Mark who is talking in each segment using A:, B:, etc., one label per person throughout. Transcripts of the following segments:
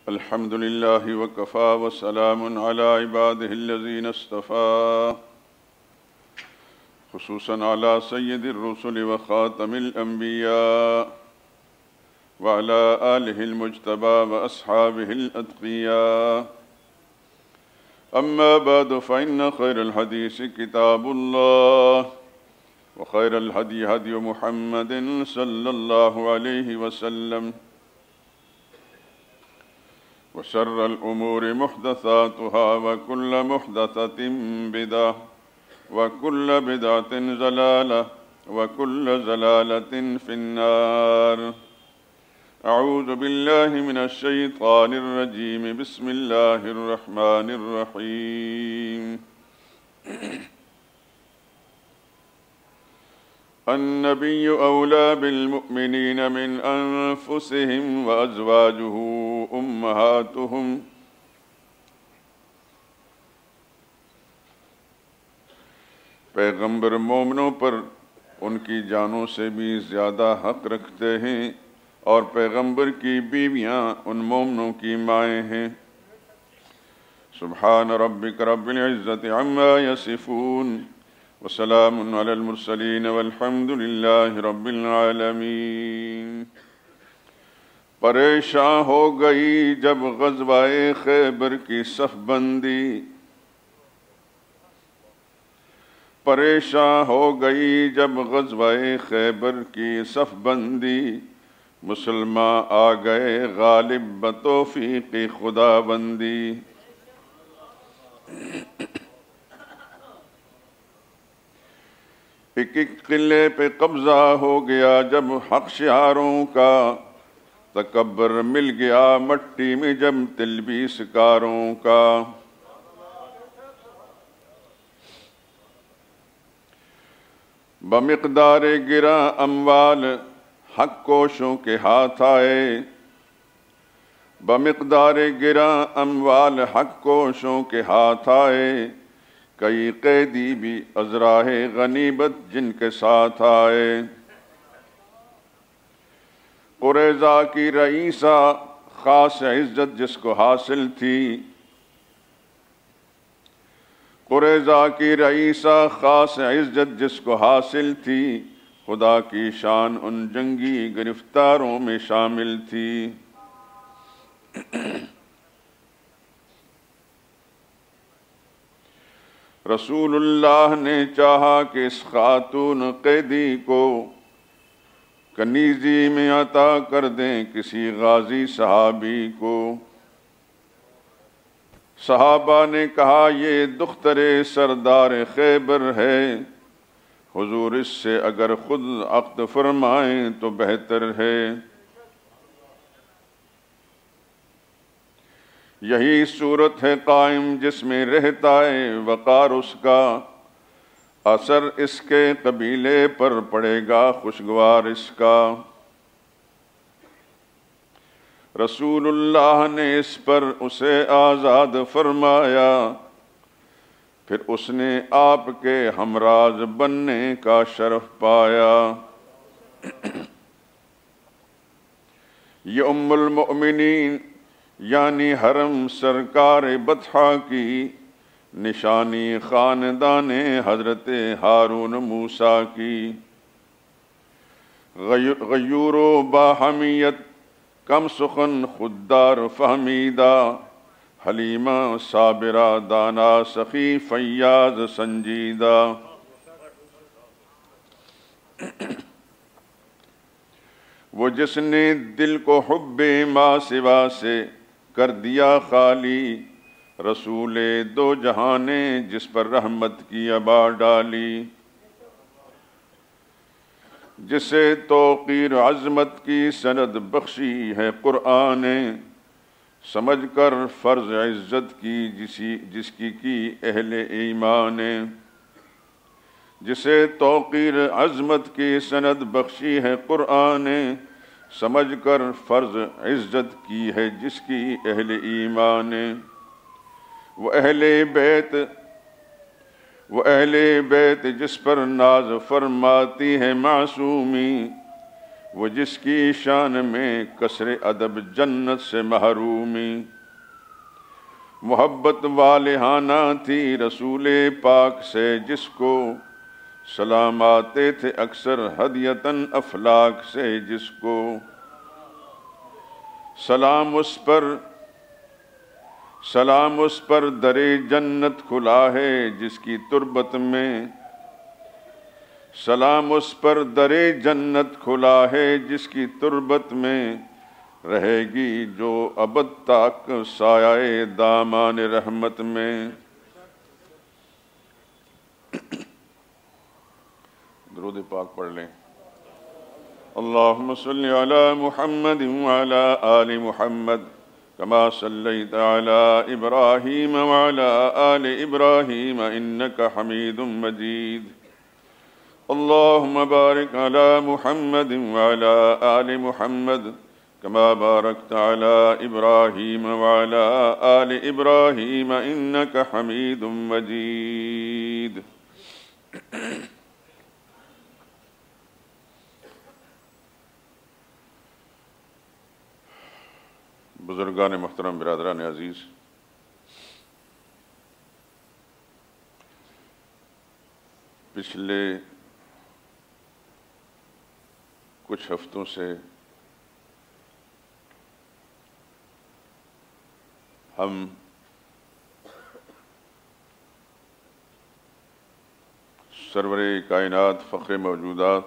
A: الحمد لله وكفى وسلام على عباده الذين اصطفى خصوصا على سيد الرسل وخاتم الأنبياء وعلى آله المجتبى وأصحابه الأتقياء. أما بعد فإن خير الحديث كتاب الله وخير الهدي هدي محمد صلى الله عليه وسلم وشر الأمور محدثاتها وكل محدثة بدعة وكل بدعة ضلالة وكل ضلالة في النار. أعوذ بالله من الشيطان الرجيم. بسم الله الرحمن الرحيم. النبي أولى بالمؤمنين من أنفسهم وأزواجه أمهاتهم. پیغمبر مومنوں پر ان کی جانوں سے بھی زیادہ حق رکھتے ہیں اور پیغمبر کی بیویاں ان مومنوں کی مائیں ہیں. سبحان ربک رب العزت عما یصفون وسلام علی المرسلین والحمد للہ رب العالمین. پریشان ہو گئی جب غزوہ خیبر کی صف بندی، پریشان ہو گئی جب غزوہ خیبر کی صف بندی، مسلمان آ گئے غالب بتوفیق خدا بندی. ایک ایک قلعے پہ قبضہ ہو گیا جب حق شعاروں کا، تکبر مل گیا مٹی میں جب تلبیس کاروں کا. بمقدار گرا اموال حق کوشوں کے ہاتھ آئے، بمقدار گرا اموال حق کوشوں کے ہاتھ آئے، کئی قیدی بھی ازراہ غنیمت جن کے ساتھ آئے. قریظہ کی رئیسہ خاص عزت جس کو حاصل تھی، قریظہ کی رئیسہ خاص عزت جس کو حاصل تھی، خدا کی شان ان جنگی گرفتاروں میں شامل تھی. رسول اللہ نے چاہا کہ اس خاتون قیدی کو کنیزی میں عطا کر دیں کسی غازی صحابی کو. صحابہ نے کہا یہ دختر سردار خیبر ہے، حضور اس سے اگر خود عقد فرمائیں تو بہتر ہے. یہی صورت ہے قائم جس میں رہتا ہے وقار اس کا، اثر اس کے قبیلے پر پڑے گا خوشگوار اس کا. رسول اللہ نے اس پر اسے آزاد فرمایا، پھر اس نے آپ کے ہمراز بننے کا شرف پایا. یہ ام المؤمنین یعنی حرم سرکار بطحہ کی، نشانی خاندان حضرت ہارون موسیٰ کی. غیور و باحمیت کم سخن خوددار فہمیدہ، حلیمہ صابرہ دانا سخی فیاض سنجیدہ. وہ جس نے دل کو حب ما سوا سے کر دیا خالی، رسول دو جہانے جس پر رحمت کی ابا ڈالی. جسے توقیر عظمت کی سند بخشی ہے قرآن، سمجھ کر فرض عزت کی جس کی اہل ایمان. جسے توقیر عظمت کی سند بخشی ہے قرآن، سمجھ کر فرض عزت کی ہے جس کی اہل ایمان. وہ اہل بیت جس پر ناز فرماتی ہے معصومی، وہ جس کی شان میں کثر ادب جنت سے محرومی، محبت والہانہ تھی رسول پاک سے جس کو، سلام آتے تھے اکثر ہدیتاً افلاک سے جس کو، سلام اس پر در جنت کھلا ہے جس کی تربت میں، سلام اس پر در جنت کھلا ہے جس کی تربت میں، رہے گی جو ابد تک سایہ دامان رحمت میں۔ درود پاک پڑھ لیں۔ اللہم صلی علی محمد وعلی آل محمد کما صلیت علی ابراہیم وعلی آل ابراہیم انک حمید مجید۔ اللہم بارک علی محمد وعلی آل محمد کما بارکت علی ابراہیم وعلی آل ابراہیم انک حمید مجید۔ بزرگان محترم، برادران عزیز، پچھلے کچھ ہفتوں سے ہم سرور کائنات، فخر موجودات،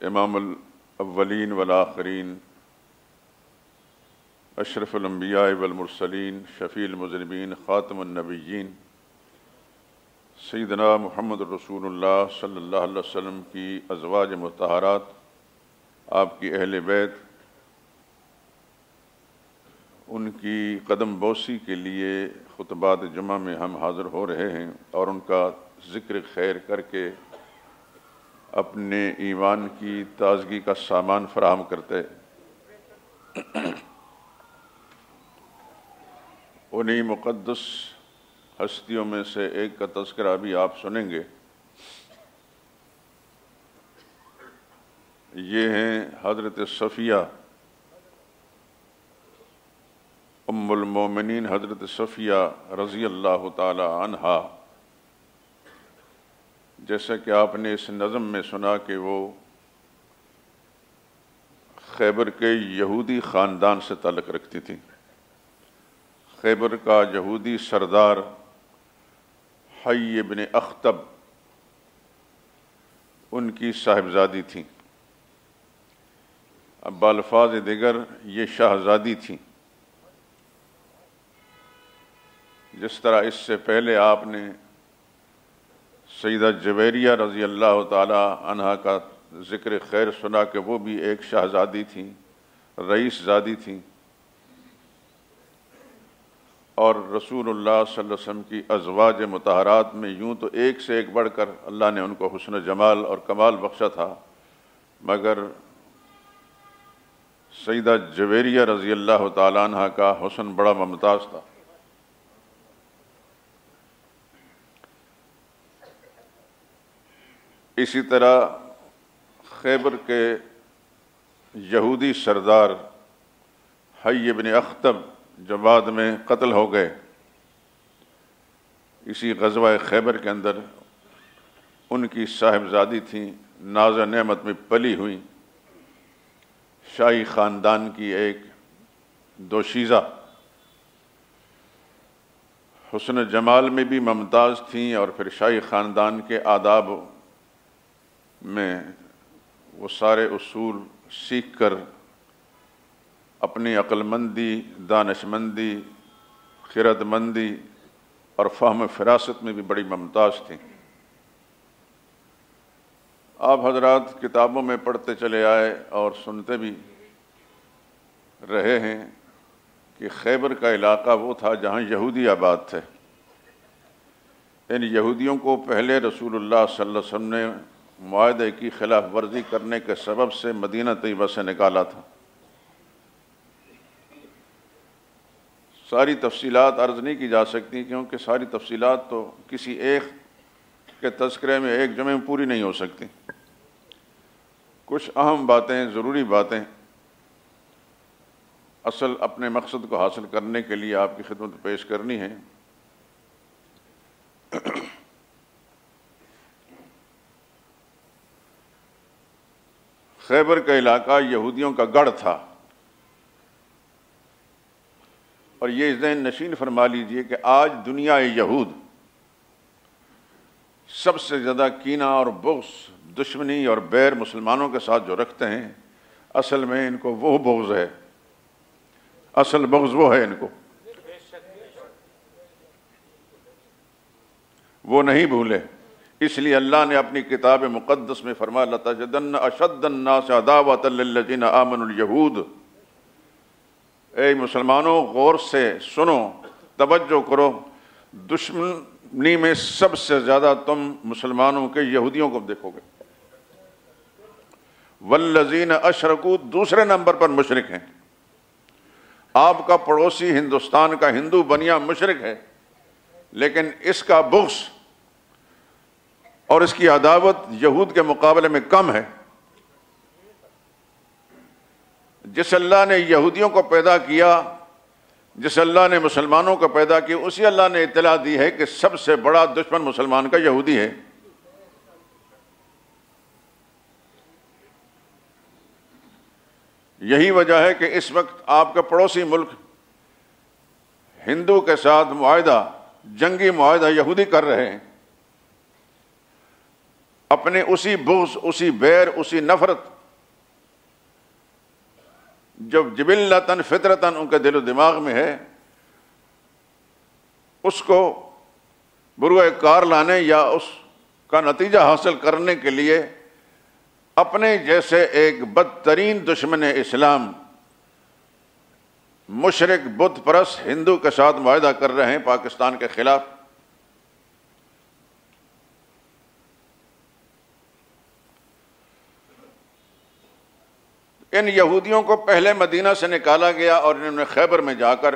A: امام الاولین والآخرین، اشرف الانبیاء والمرسلین، شفیع المذنبین، خاتم النبیین، سیدنا محمد رسول اللہ صلی اللہ علیہ وسلم کی ازواج مطہرات، آپ کی اہل بیت، ان کی قدم بوسی کے لیے خطبات جمعہ میں ہم حاضر ہو رہے ہیں اور ان کا ذکر خیر کر کے اپنے ایمان کی تازگی کا سامان فراہم کرتے، انہی مقدس ہستیوں میں سے ایک کا تذکرہ بھی آپ سنیں گے۔ یہ ہیں حضرت صفیہ ام المومنین، حضرت صفیہ رضی اللہ تعالی عنہا۔ جیسا کہ آپ نے اس نظم میں سنا کہ وہ خیبر کے یہودی خاندان سے تعلق رکھتی تھی۔ خیبر کا یہودی سردار حی ابن اخطب ان کی صاحبزادی تھیں، اب بالفاظ دیگر یہ شاہزادی تھیں۔ جس طرح اس سے پہلے آپ نے سیدہ جویریہ رضی اللہ تعالی عنہا کا ذکر خیر سنا کہ وہ بھی ایک شاہزادی تھیں، رئیس زادی تھیں، اور رسول اللہ صلی اللہ علیہ وسلم کی ازواج مطہرات میں یوں تو ایک سے ایک بڑھ کر اللہ نے ان کو حسن جمال اور کمال بخشا تھا، مگر سیدہ جویریہ رضی اللہ تعالیٰ عنہ کا حسن بڑا ممتاز تھا۔ اسی طرح خیبر کے یہودی سردار حی ابن اخطب جو بعد میں قتل ہو گئے، اسی غزوہ خیبر کے اندر ان کی صاحبزادی تھیں، ناز و نعمت میں پلی ہوئیں، شاہی خاندان کی ایک دوشیزہ، حسن جمال میں بھی ممتاز تھیں، اور پھر شاہی خاندان کے آداب میں وہ سارے اصول سیکھ کر اپنی عقل مندی، دانش مندی، خرد مندی اور فہم فراست میں بھی بڑی ممتاز تھیں۔ آپ حضرات کتابوں میں پڑھتے چلے آئے اور سنتے بھی رہے ہیں کہ خیبر کا علاقہ وہ تھا جہاں یہودی آباد تھے۔ ان یہودیوں کو پہلے رسول اللہ صلی اللہ علیہ وسلم نے معاہدے کی خلاف ورزی کرنے کے سبب سے مدینہ طیبہ سے نکالا تھا۔ ساری تفصیلات عرض نہیں کی جا سکتی کیونکہ ساری تفصیلات تو کسی ایک کے تذکرے میں ایک جمعے میں پوری نہیں ہو سکتی، کچھ اہم باتیں، ضروری باتیں اصل اپنے مقصد کو حاصل کرنے کے لیے آپ کی خدمت پیش کرنی ہے۔ خیبر کا علاقہ یہودیوں کا گڑھ تھا، اور یہ ذہن نشین فرما لیجئے کہ آج دنیا یہود سب سے زیادہ کینہ اور بغض، دشمنی اور بیر مسلمانوں کے ساتھ جو رکھتے ہیں، اصل میں ان کو وہ بغض ہے، اصل بغض وہ ہے ان کو، وہ نہیں بھولے۔ اس لیے اللہ نے اپنی کتاب مقدس میں فرمایا لَتَجِدَنَّ أَشَدَّ النَّاسِ عَدَاوَةً لِلَّذِينَ آمَنُوا الْيَهُودَ۔ اے مسلمانوں غور سے سنو، توجہ کرو، دشمنی میں سب سے زیادہ تم مسلمانوں کے یہودیوں کو دیکھو گے۔ وَالَّذِينَ أَشْرَكُوا دوسرے نمبر پر مشرک ہیں۔ آپ کا پڑوسی ہندوستان کا ہندو بنیا مشرک ہے، لیکن اس کا بغض اور اس کی عداوت یہود کے مقابلے میں کم ہے۔ جس اللہ نے یہودیوں کو پیدا کیا، جس اللہ نے مسلمانوں کو پیدا کیا، اسی اللہ نے اطلاع دی ہے کہ سب سے بڑا دشمن مسلمان کا یہودی ہے۔ یہی وجہ ہے کہ اس وقت آپ کا پڑوسی ملک ہندو کے ساتھ معاہدہ، جنگی معاہدہ یہودی کر رہے ہیں، اپنے اسی بغض، اسی بیر، اسی نفرت جو جبلتاً فطرتاً ان کے دل و دماغ میں ہے، اس کو بروئے کار لانے یا اس کا نتیجہ حاصل کرنے کے لیے اپنے جیسے ایک بدترین دشمن اسلام، مشرک بت پرست ہندو کے ساتھ معاہدہ کر رہے ہیں پاکستان کے خلاف۔ ان یہودیوں کو پہلے مدینہ سے نکالا گیا اور انہوں نے خیبر میں جا کر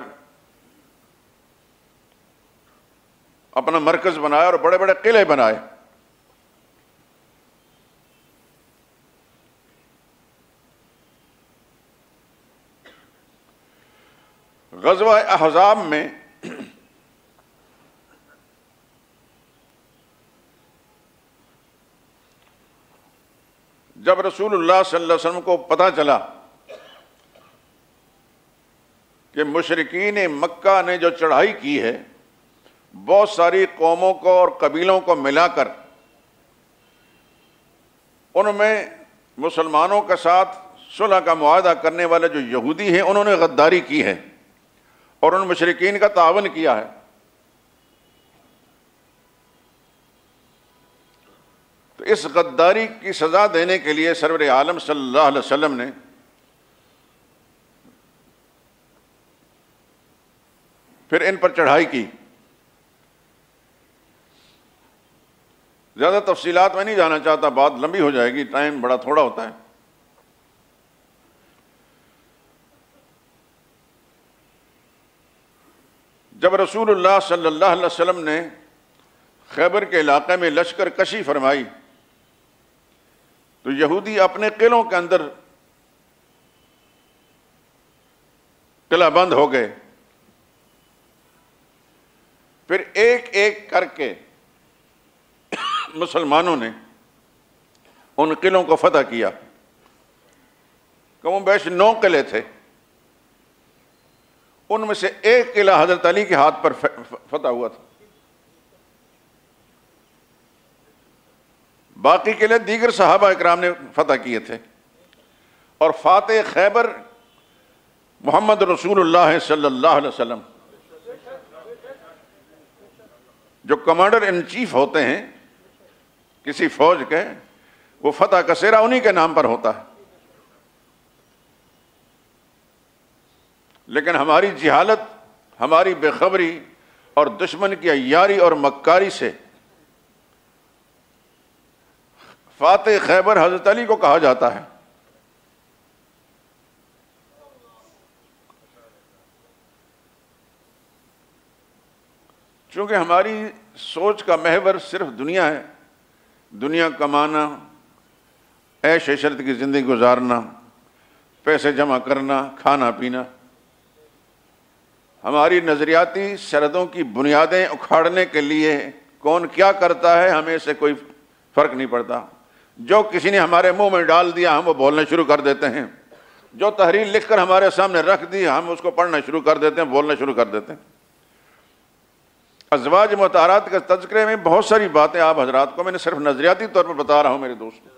A: اپنا مرکز بنایا اور بڑے بڑے قلعے بنائے۔ غزوہ احزاب میں جب رسول اللہ صلی اللہ علیہ وسلم کو پتہ چلا کہ مشرکین مکہ نے جو چڑھائی کی ہے، بہت ساری قوموں کو اور قبیلوں کو ملا کر ان میں مسلمانوں کے ساتھ صلح کا معاہدہ کرنے والے جو یہودی ہیں، انہوں نے غداری کی ہے اور ان مشرکین کا تعاون کیا ہے۔ تو اس غداری کی سزا دینے کے لیے سرور عالم صلی اللہ علیہ وسلم نے پھر ان پر چڑھائی کی۔ زیادہ تفصیلات میں نہیں جانا چاہتا، بات لمبی ہو جائے گی، ٹائم بڑا تھوڑا ہوتا ہے۔ جب رسول اللہ صلی اللہ علیہ وسلم نے خیبر کے علاقے میں لشکر کشی فرمائی تو یہودی اپنے قلعوں کے اندر قلعہ بند ہو گئے۔ پھر ایک ایک کر کے مسلمانوں نے ان قلعوں کو فتح کیا۔ کم و بیش 9 قلعے تھے، ان میں سے ایک قلعہ حضرت علی کے ہاتھ پر فتح ہوا تھا، باقی قلعے دیگر صحابہ اکرام نے فتح کیے تھے۔ اور فاتح خیبر محمد رسول اللہ صلی اللہ علیہ وسلم، جو کمانڈر ان چیف ہوتے ہیں کسی فوج کے، وہ فتح کا سہرا انہی کے نام پر ہوتا ہے۔ لیکن ہماری جہالت، ہماری بے خبری اور دشمن کی عیاری اور مکاری سے فاتح خیبر حضرت علی کو کہا جاتا ہے۔ چونکہ ہماری سوچ کا محور صرف دنیا ہے، دنیا کمانا، عیش عشرت کی زندگی گزارنا، پیسے جمع کرنا، کھانا پینا، ہماری نظریاتی سرحدوں کی بنیادیں اکھاڑنے کے لیے کون کیا کرتا ہے ہمیں سے کوئی فرق نہیں پڑتا۔ جو کسی نے ہمارے منہ میں ڈال دیا ہم وہ بولنا شروع کر دیتے ہیں، جو تحریر لکھ کر ہمارے سامنے رکھ دی ہم اس کو پڑھنا شروع کر دیتے ہیں، بولنا شروع کر دیتے ہیں۔ ازواج مطہرات کے تذکرے میں بہت ساری باتیں آپ حضرات کو میں نے صرف نظریاتی طور پر بتا رہا ہوں میرے دوست۔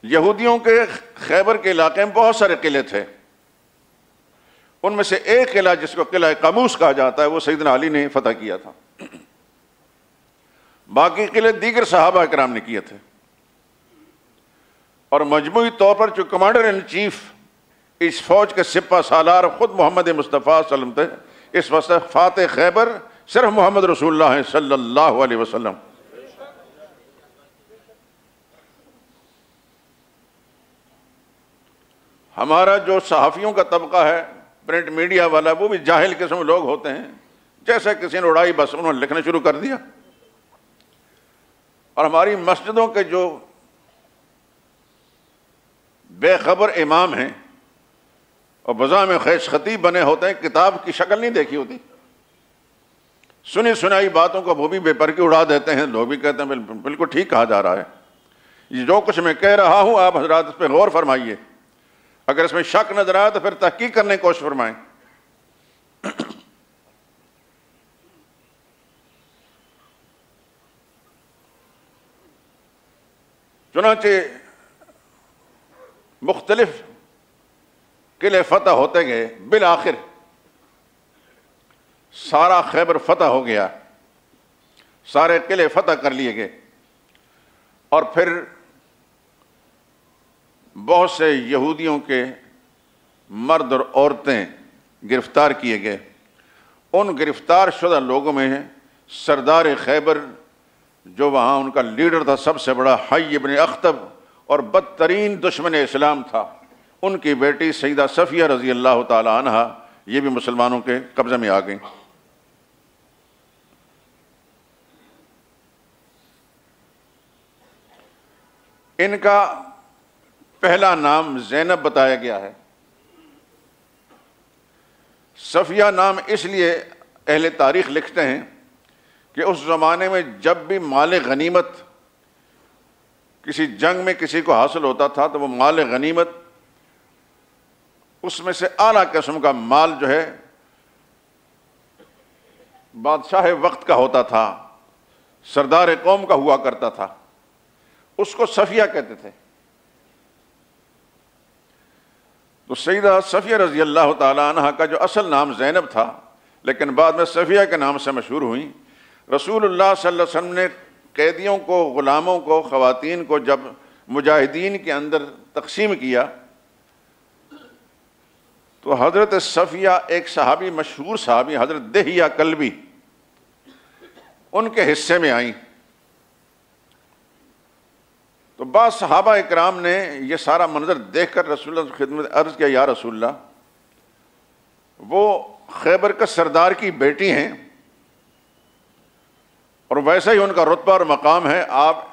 A: یہودیوں کے خیبر کے علاقے میں بہت سارے قلعے تھے، ان میں سے ایک قلعہ جس کو قلعہ قاموس کہا جاتا ہے وہ سیدنا علی نے فتح کیا تھا، باقی قلعے دیگر صحابہ کرام نے کیے تھے، اور مجموعی طور پر جو کمانڈر ان چیف اس فوج کے سپہ سالار خود محمد مصطفیٰ صلی اللہ علیہ وسلم تھے۔ اس وقت فاتح خیبر صرف محمد رسول اللہ ہے صلی اللہ علیہ وسلم۔ ہمارا جو صحافیوں کا طبقہ ہے، پرنٹ میڈیا والا، وہ بھی جاہل قسم لوگ ہوتے ہیں، جیسے کسی نے اڑائی بس انہوں نے لکھنا شروع کر دیا۔ اور ہماری مسجدوں کے جو بے خبر امام ہیں اور بزام خیش خطیب بنے ہوتے ہیں، کتاب کی شکل نہیں دیکھی ہوتی، سنی سنائی باتوں کو وہ بھی بے پر کے اڑا دیتے ہیں۔ لوگ بھی کہتے ہیں بالکل ٹھیک کہا جا رہا ہے، یہ جو کچھ میں کہہ رہا ہوں آپ حضرات اس پہ غور فرمائیے، اگر اس میں شک نظر آئے تو پھر تحقیق کرنے کی کوشش فرمائیں۔ چنانچہ مختلف قلعے فتح ہوتے گئے، بالآخر سارا خیبر فتح ہو گیا، سارے قلعے فتح کر لیے گئے، اور پھر بہت سے یہودیوں کے مرد اور عورتیں گرفتار کیے گئے۔ ان گرفتار شدہ لوگوں میں سردار خیبر جو وہاں ان کا لیڈر تھا سب سے بڑا، حی ابن اخطب، اور بدترین دشمن اسلام تھا، ان کی بیٹی سیدہ صفیہ رضی اللہ تعالی عنہ، یہ بھی مسلمانوں کے قبضے میں آ گئیں۔ ان کا پہلا نام زینب بتایا گیا ہے۔ صفیہ نام اس لیے اہل تاریخ لکھتے ہیں کہ اس زمانے میں جب بھی مال غنیمت کسی جنگ میں کسی کو حاصل ہوتا تھا تو وہ مال غنیمت اس میں سے اعلیٰ قسم کا مال جو ہے بادشاہ وقت کا ہوتا تھا، سردار قوم کا ہوا کرتا تھا، اس کو صفیہ کہتے تھے۔ تو سیدہ صفیہ رضی اللہ تعالی عنہ کا جو اصل نام زینب تھا لیکن بعد میں صفیہ کے نام سے مشہور ہوئیں، رسول اللہ صلی اللہ علیہ وسلم نے قیدیوں کو، غلاموں کو، خواتین کو جب مجاہدین کے اندر تقسیم کیا تو حضرت صفیہ ایک صحابی، مشہور صحابی حضرت دہیہ کلبی، ان کے حصے میں آئیں۔ تو بعض صحابہ اکرام نے یہ سارا منظر دیکھ کر رسول اللہ کی خدمت عرض کیا، یا رسول اللہ، وہ خیبر کا سردار کی بیٹی ہیں اور ویسا ہی ان کا رتبہ اور مقام ہے، آپ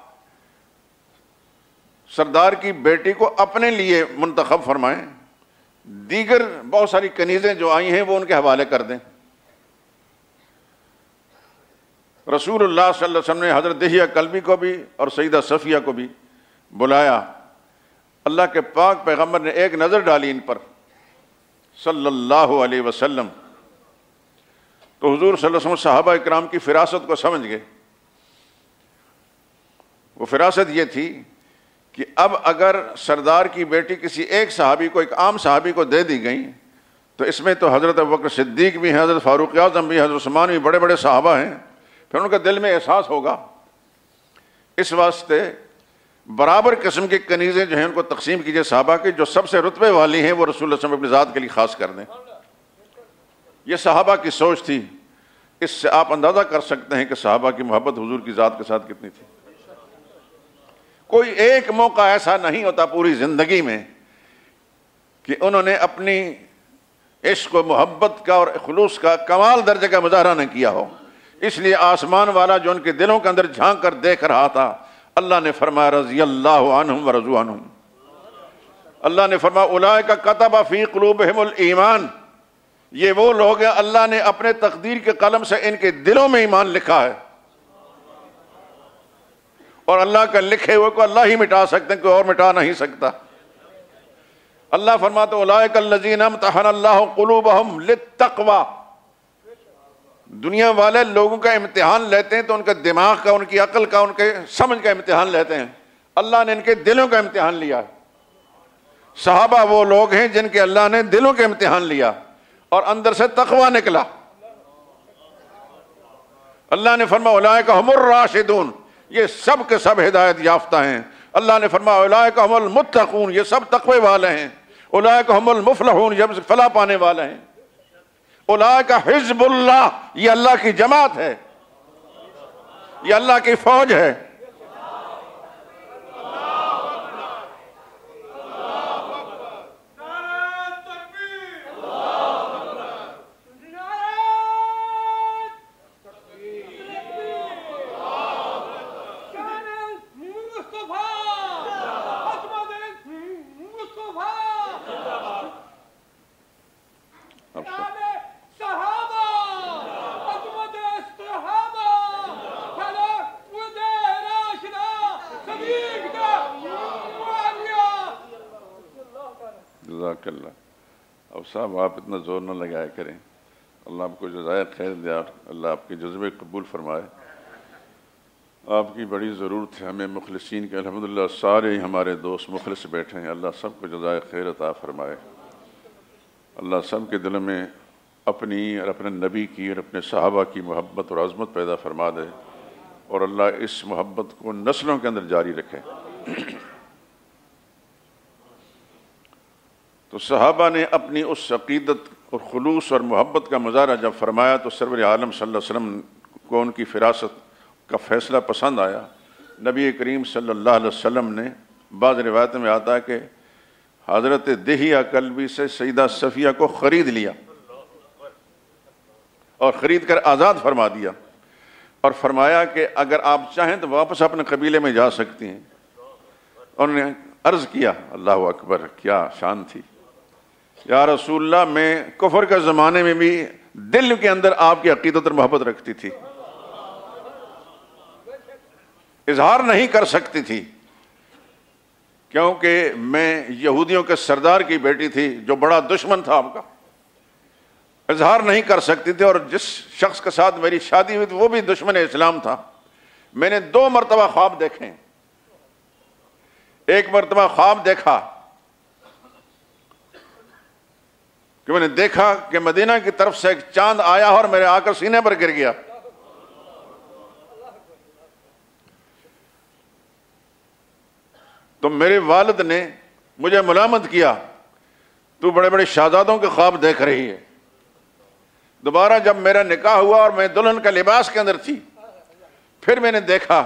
A: سردار کی بیٹی کو اپنے لیے منتخب فرمائیں، دیگر بہت ساری کنیزیں جو آئی ہیں وہ ان کے حوالے کر دیں۔ رسول اللہ صلی اللہ علیہ وسلم نے حضرت دہیہ کلبی کو بھی اور سیدہ صفیہ کو بھی بلایا۔ اللہ کے پاک پیغمبر نے ایک نظر ڈالی ان پر صلی اللہ علیہ وسلم، تو حضور صلی اللہ علیہ وسلم صحابہ اکرام کی فراست کو سمجھ گئے۔ وہ فراست یہ تھی کہ اب اگر سردار کی بیٹی کسی ایک صحابی کو، ایک عام صحابی کو دے دی گئی تو اس میں تو حضرت ابوبکر صدیق بھی ہیں، حضرت فاروق اعظم بھی، حضرت عثمان بھی، بڑے بڑے صحابہ ہیں، پھر ان کا دل میں احساس ہوگا۔ اس واسطے برابر قسم کی کنیزیں جو ہیں ان کو تقسیم کیجئے صحابہ کی، جو سب سے رتبے والی ہیں وہ رسول اللہ صلی اللہ علیہ وسلم اپنی ذات کے لیے خاص کر دیں۔ یہ صحابہ کی سوچ تھی۔ اس سے آپ اندازہ کر سکتے ہیں کہ صحابہ کی محبت حضور کی ذات کے ساتھ کتنی تھی۔ کوئی ایک موقع ایسا نہیں ہوتا پوری زندگی میں کہ انہوں نے اپنی عشق و محبت کا اور خلوص کا کمال درجے کا مظاہرہ نہ کیا ہو۔ اس لیے آسمان والا جو ان کے دلوں کے اندر جھانک کر دیکھ رہا تھا، اللہ نے فرمایا رضی اللہ عنہم ورضوا عنہم، اللہ نے فرمایا اولئک کتب فی قلوبہم الایمان، یہ وہ لوگ ہیں اللہ نے اپنے تقدیر کے قلم سے ان کے دلوں میں ایمان لکھا ہے، اور اللہ کا لکھے ہوئے کو اللہ ہی مٹا سکتے ہیں، کوئی اور مٹا نہیں سکتا۔ اللہ فرماتا اولئک الذین امتحن اللہ قلوبہم للتقوی، دنیا والے لوگوں کا امتحان لیتے ہیں تو ان کا دماغ کا، ان کی عقل کا، ان کے سمجھ کا امتحان لیتے ہیں، اللہ نے ان کے دلوں کا امتحان لیا ہے۔ صحابہ وہ لوگ ہیں جن کے اللہ نے دلوں کا امتحان لیا اور اندر سے تقوی نکلا۔ اللہ نے فرمایا اولئک ہم الراشدون، یہ سب کے سب ہدایت یافتہ ہیں۔ اللہ نے فرمایا اولئک ہم المتقون، یہ سب تقوی والے ہیں۔ اولئک ہم المفلحون، یہ فلاح پانے والے ہیں۔ اولئک حزب اللہ، یہ اللہ کی جماعت ہے، یہ اللہ کی فوج ہے۔ جزاک اللہ۔ اب صاحب آپ اتنا زور نہ لگایا کریں، اللہ آپ کو جزائے خیر دے اور اللہ آپ کے جذبے قبول فرمائے۔ آپ کی بڑی ضرورت ہے ہمیں مخلصین کے، الحمدللہ سارے ہی ہمارے دوست مخلص بیٹھے ہیں، اللہ سب کو جزائے خیر عطا فرمائے۔ اللہ سب کے دل میں اپنی اور اپنے نبی کی اور اپنے صحابہ کی محبت اور عظمت پیدا فرما دے، اور اللہ اس محبت کو نسلوں کے اندر جاری رکھے۔ تو صحابہ نے اپنی اس عقیدت اور خلوص اور محبت کا مظاہرہ جب فرمایا تو سرور عالم صلی اللہ علیہ وسلم کو ان کی فراست کا فیصلہ پسند آیا۔ نبی کریم صلی اللہ علیہ وسلم نے، بعض روایت میں آتا ہے کہ حضرت دہیہ کلبی سے سیدہ صفیہ کو خرید لیا اور خرید کر آزاد فرما دیا، اور فرمایا کہ اگر آپ چاہیں تو واپس اپنے قبیلے میں جا سکتی ہیں۔ انہوں نے عرض کیا، اللہ اکبر، کیا شان تھی، یا رسول اللہ میں کفر کے زمانے میں بھی دل کے اندر آپ کی عقیدت اور محبت رکھتی تھی، اظہار نہیں کر سکتی تھی کیونکہ میں یہودیوں کے سردار کی بیٹی تھی جو بڑا دشمن تھا آپ کا، اظہار نہیں کر سکتی تھی، اور جس شخص کے ساتھ میری شادی ہوئی تھی وہ بھی دشمن اسلام تھا۔ میں نے 2 مرتبہ خواب دیکھے۔ ایک مرتبہ خواب دیکھا کہ میں نے دیکھا کہ مدینہ کی طرف سے ایک چاند آیا اور میرے آ کر سینے پر گر گیا۔ تو میرے والد نے مجھے ملامت کیا، تو بڑے بڑے شہزادوں کے خواب دیکھ رہی ہے۔ دوبارہ جب میرا نکاح ہوا اور میں دلہن کا لباس کے اندر تھی، پھر میں نے دیکھا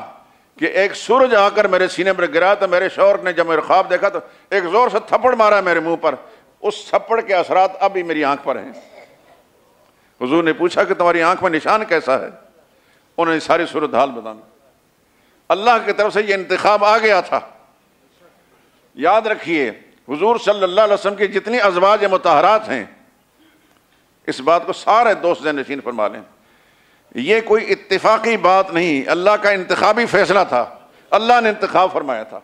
A: کہ ایک سورج آ کر میرے سینے پر گرا، تو میرے شوہر نے جب میرا خواب دیکھا تو ایک زور سے تھپڑ مارا میرے منہ پر۔ اس تھپڑ کے اثرات اب بھی میری آنکھ پر ہیں۔ حضور نے پوچھا کہ تمہاری آنکھ میں نشان کیسا ہے؟ انہوں نے ساری صورتحال بتانا۔ اللہ کی طرف سے یہ انتخاب آ گیا تھا۔ یاد رکھیے حضور صلی اللہ علیہ وسلم کی جتنی ازواج مطہرات ہیں، اس بات کو سارے دوست ذہن نشین فرما لیں، یہ کوئی اتفاقی بات نہیں، اللہ کا انتخابی فیصلہ تھا، اللہ نے انتخاب فرمایا تھا۔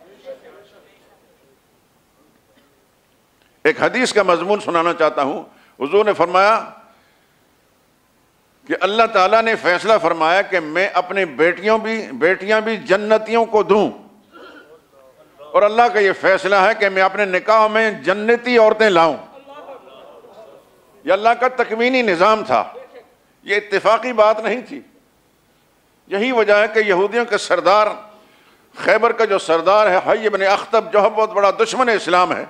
A: ایک حدیث کا مضمون سنانا چاہتا ہوں۔ حضور نے فرمایا کہ اللہ تعالیٰ نے فیصلہ فرمایا کہ میں اپنی بیٹیاں بھی جنتیوں کو دوں، اور اللہ کا یہ فیصلہ ہے کہ میں اپنے نکاح میں جنتی عورتیں لاؤں۔ یہ اللہ کا تکوینی نظام تھا، یہ اتفاقی بات نہیں تھی۔ یہی وجہ ہے کہ یہودیوں کے سردار، خیبر کا جو سردار ہے حی بن اخطب، جو بہت بڑا دشمن اسلام ہے،